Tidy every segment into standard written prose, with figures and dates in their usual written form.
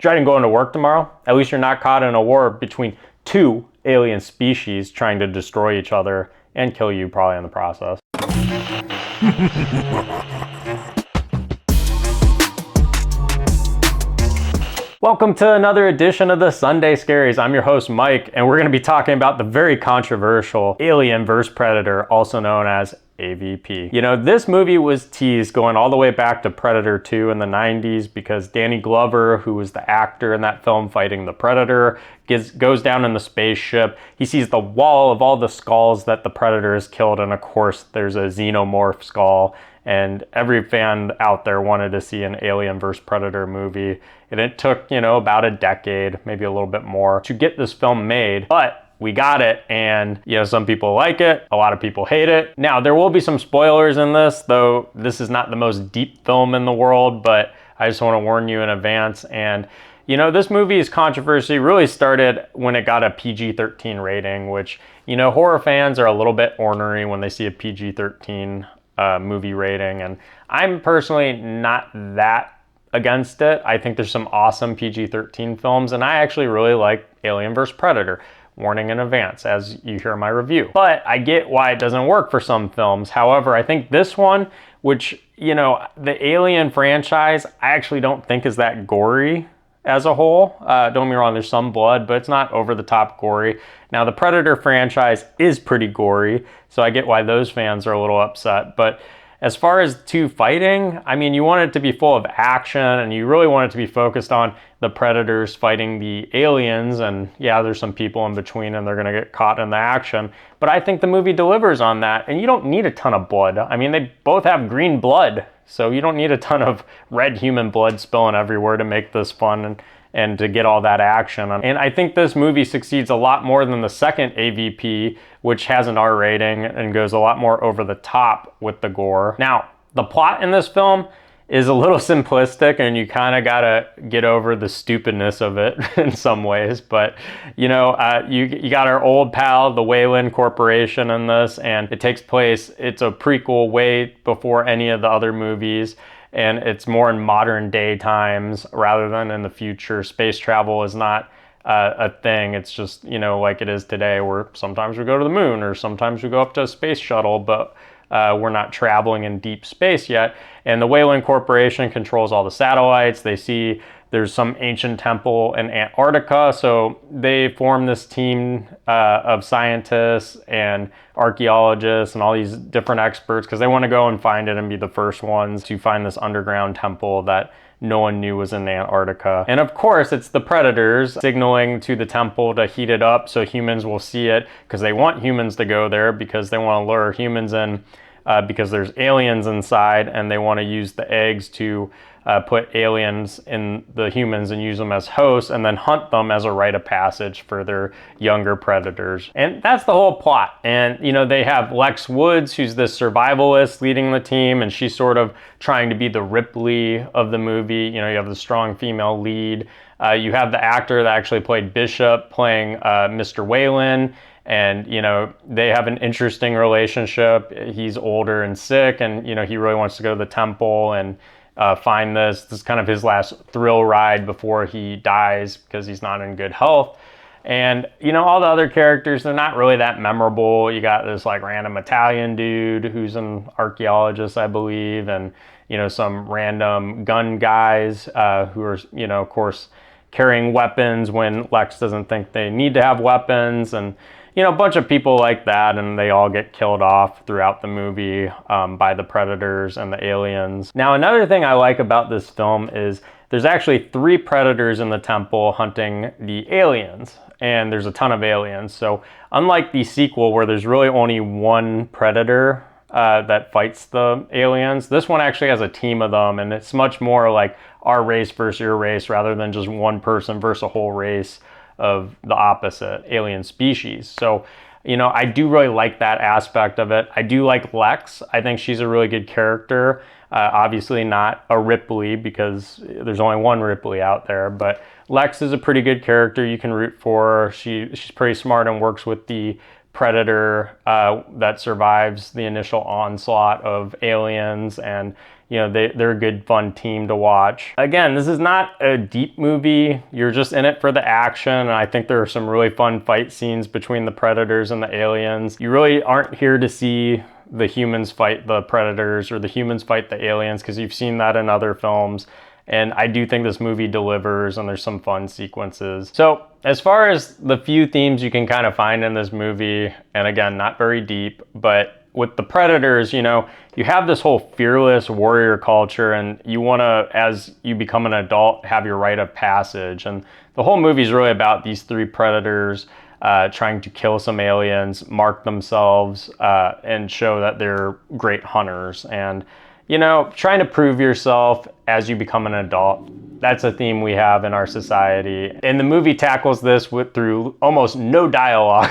Dreading going to work tomorrow? At least you're not caught in a war between two alien species trying to destroy each other and kill you probably in the process. Welcome to another edition of the Sunday Scaries. I'm your host, Mike, and we're going to be talking about the very controversial Alien vs. Predator, also known as AVP. You know, this movie was teased going all the way back to Predator 2 in the 90s because Danny Glover, who was the actor in that film fighting the Predator, goes down in the spaceship. He sees the wall of all the skulls that the Predator has killed, and of course there's a xenomorph skull. And every fan out there wanted to see an Alien vs. Predator movie. And it took, about a decade, maybe a little bit more, to get this film made. But we got it, and some people like it, a lot of people hate it. Now, there will be some spoilers in this, though this is not the most deep film in the world, but I just want to warn you in advance. And this movie's controversy really started when it got a PG-13 rating, which, horror fans are a little bit ornery when they see a PG-13 movie rating, and I'm personally not that against it. I think there's some awesome PG-13 films, and I actually really like Alien vs. Predator. Warning in advance as you hear my review. But I get why it doesn't work for some films. However, I think this one, which, the Alien franchise, I actually don't think is that gory as a whole. Don't get me wrong, there's some blood, but it's not over the top gory. Now, the Predator franchise is pretty gory, so I get why those fans are a little upset. But as far as two fighting, I mean, you want it to be full of action, and you really want it to be focused on the Predators fighting the aliens, and yeah, there's some people in between and they're gonna get caught in the action. But I think the movie delivers on that, and you don't need a ton of blood. I mean, they both have green blood, so you don't need a ton of red human blood spilling everywhere to make this fun and to get all that action. And I think this movie succeeds a lot more than the second AVP, which has an R rating and goes a lot more over the top with the gore. Now, the plot in this film is a little simplistic, and you kind of gotta get over the stupidness of it in some ways. But you got our old pal, the Weyland Corporation, in this, and it takes place, it's a prequel way before any of the other movies, and it's more in modern day times rather than in the future. Space travel is not a thing. It's just, like it is today, where sometimes we go to the moon or sometimes we go up to a space shuttle, but we're not traveling in deep space yet. And the Weyland Corporation controls all the satellites. They see there's some ancient temple in Antarctica, so they form this team of scientists and archaeologists and all these different experts because they want to go and find it and be the first ones to find this underground temple that no one knew was in Antarctica. And of course, it's the Predators signaling to the temple to heat it up so humans will see it, because they want humans to go there because they want to lure humans in because there's aliens inside, and they want to use the eggs to put aliens in the humans and use them as hosts and then hunt them as a rite of passage for their younger predators. And that's the whole plot. And they have Lex Woods, who's this survivalist leading the team, and she's sort of trying to be the Ripley of the movie. You have the strong female lead. You have the actor that actually played Bishop playing Mr. Weyland. And, they have an interesting relationship. He's older and sick, and, he really wants to go to the temple and find this. This is kind of his last thrill ride before he dies because he's not in good health. And, all the other characters, they're not really that memorable. You got this random Italian dude who's an archaeologist, I believe, and, some random gun guys who are, of course, carrying weapons when Lex doesn't think they need to have weapons, and a bunch of people like that, and they all get killed off throughout the movie by the Predators and the aliens. Now, another thing I like about this film is there's actually 3 Predators in the temple hunting the aliens, and there's a ton of aliens. So unlike the sequel where there's really only one Predator that fights the aliens, this one actually has a team of them, and it's much more like our race versus your race rather than just one person versus a whole race of the opposite alien species. So, I do really like that aspect of it. I do like Lex. I think she's a really good character. Obviously not a Ripley because there's only one Ripley out there, but Lex is a pretty good character you can root for. She's pretty smart and works with the Predator that survives the initial onslaught of aliens, and they're a good fun team to watch. Again, this is not a deep movie. You're just in it for the action, and I think there are some really fun fight scenes between the predators and the aliens. You really aren't here to see the humans fight the predators or the humans fight the aliens, because you've seen that in other films. And I do think this movie delivers, and there's some fun sequences. So as far as the few themes you can kind of find in this movie, and again, not very deep, but with the predators, you have this whole fearless warrior culture, and you want to, as you become an adult, have your rite of passage. And the whole movie is really about these three predators trying to kill some aliens, mark themselves, and show that they're great hunters. And trying to prove yourself as you become an adult. That's a theme we have in our society. And the movie tackles this through almost no dialogue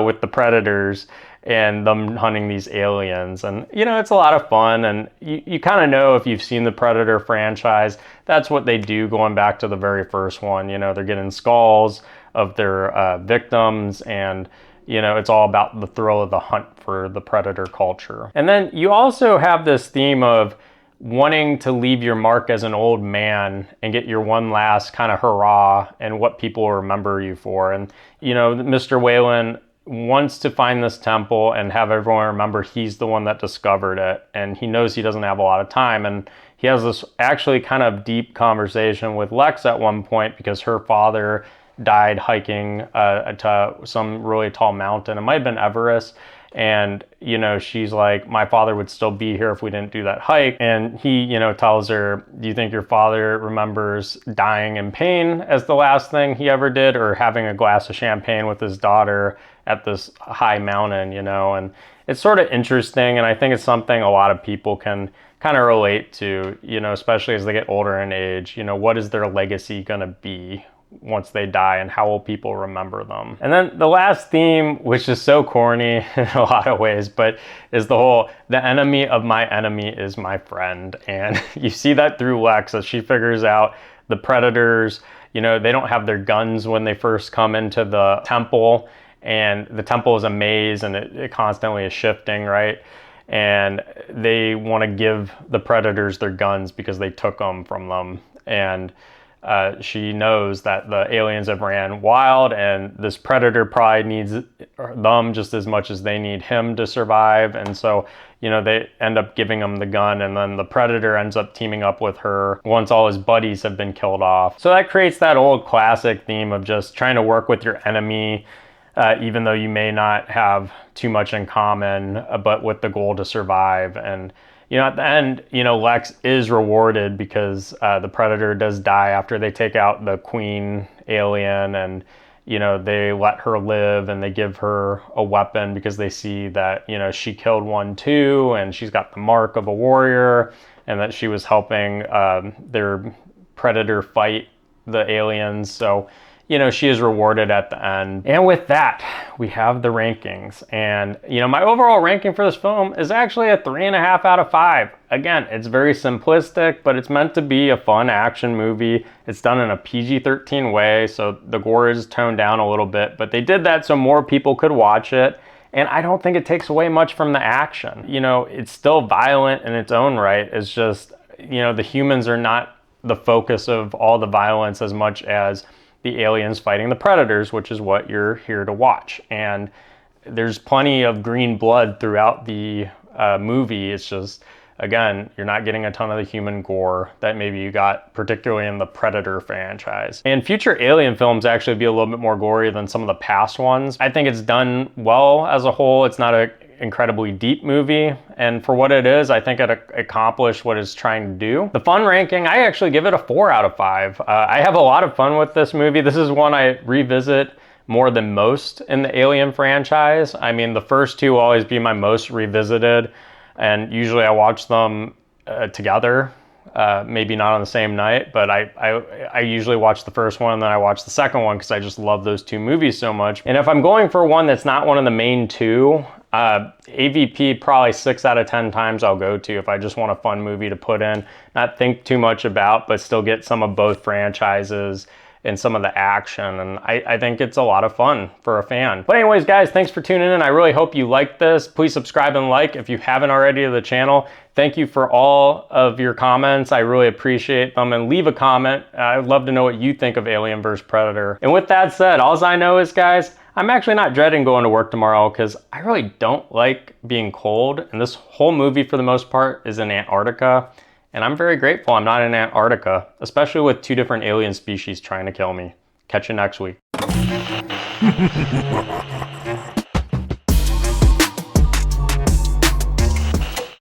with the predators and them hunting these aliens. And, it's a lot of fun. And you kind of know, if you've seen the Predator franchise, that's what they do going back to the very first one. They're getting skulls of their victims, and it's all about the thrill of the hunt for the predator culture. And then you also have this theme of wanting to leave your mark as an old man and get your one last kind of hurrah and what people will remember you for. And, Mr. Whalen wants to find this temple and have everyone remember he's the one that discovered it. And he knows he doesn't have a lot of time. And he has this actually kind of deep conversation with Lex at one point, because her father died hiking to some really tall mountain. It might have been Everest. And, she's like, my father would still be here if we didn't do that hike. And he, tells her, do you think your father remembers dying in pain as the last thing he ever did, or having a glass of champagne with his daughter at this high mountain, And it's sort of interesting. And I think it's something a lot of people can kind of relate to, especially as they get older in age. What is their legacy going to be once they die, and how will people remember them? And then the last theme, which is so corny in a lot of ways, but is the enemy of my enemy is my friend. And you see that through Lex as she figures out the predators, they don't have their guns when they first come into the temple, and the temple is a maze, and it constantly is shifting, right? And they want to give the predators their guns because they took them from them. And she knows that the aliens have ran wild, and this predator probably needs them just as much as they need him to survive. And so, they end up giving him the gun, and then the predator ends up teaming up with her once all his buddies have been killed off. So that creates that old classic theme of just trying to work with your enemy, even though you may not have too much in common, but with the goal to survive. And at the end, Lex is rewarded, because the predator does die after they take out the queen alien, and, they let her live, and they give her a weapon because they see that, she killed one too, and she's got the mark of a warrior, and that she was helping their predator fight the aliens. So, she is rewarded at the end. And with that, we have the rankings. And, my overall ranking for this film is actually a 3.5 out of 5. Again, it's very simplistic, but it's meant to be a fun action movie. It's done in a PG-13 way, so the gore is toned down a little bit, but they did that so more people could watch it. And I don't think it takes away much from the action. It's still violent in its own right. It's just, the humans are not the focus of all the violence as much as the aliens fighting the predators, which is what you're here to watch. And there's plenty of green blood throughout the movie. It's just, again, you're not getting a ton of the human gore that maybe you got particularly in the Predator franchise. And future Alien films actually be a little bit more gory than some of the past ones. I think it's done well as a whole. It's not an incredibly deep movie, and for what it is, I think it accomplished what it's trying to do. The fun ranking, I actually give it a 4 out of 5. I have a lot of fun with this movie. This is one I revisit more than most in the Alien franchise. I mean, the first two will always be my most revisited, and usually I watch them together. Maybe not on the same night, but I usually watch the first one and then I watch the second one because I just love those two movies so much. And if I'm going for one that's not one of the main two, AVP probably 6 out of 10 times I'll go to if I just want a fun movie to put in, not think too much about, but still get some of both franchises and some of the action, and I think it's a lot of fun for a fan. But anyways, guys, thanks for tuning in. I really hope you liked this. Please subscribe and like if you haven't already to the channel. Thank you for all of your comments. I really appreciate them, and leave a comment. I'd love to know what you think of Alien vs. Predator. And with that said, all I know is, guys, I'm actually not dreading going to work tomorrow because I really don't like being cold, and this whole movie for the most part is in Antarctica. And I'm very grateful I'm not in Antarctica, especially with 2 different alien species trying to kill me. Catch you next week.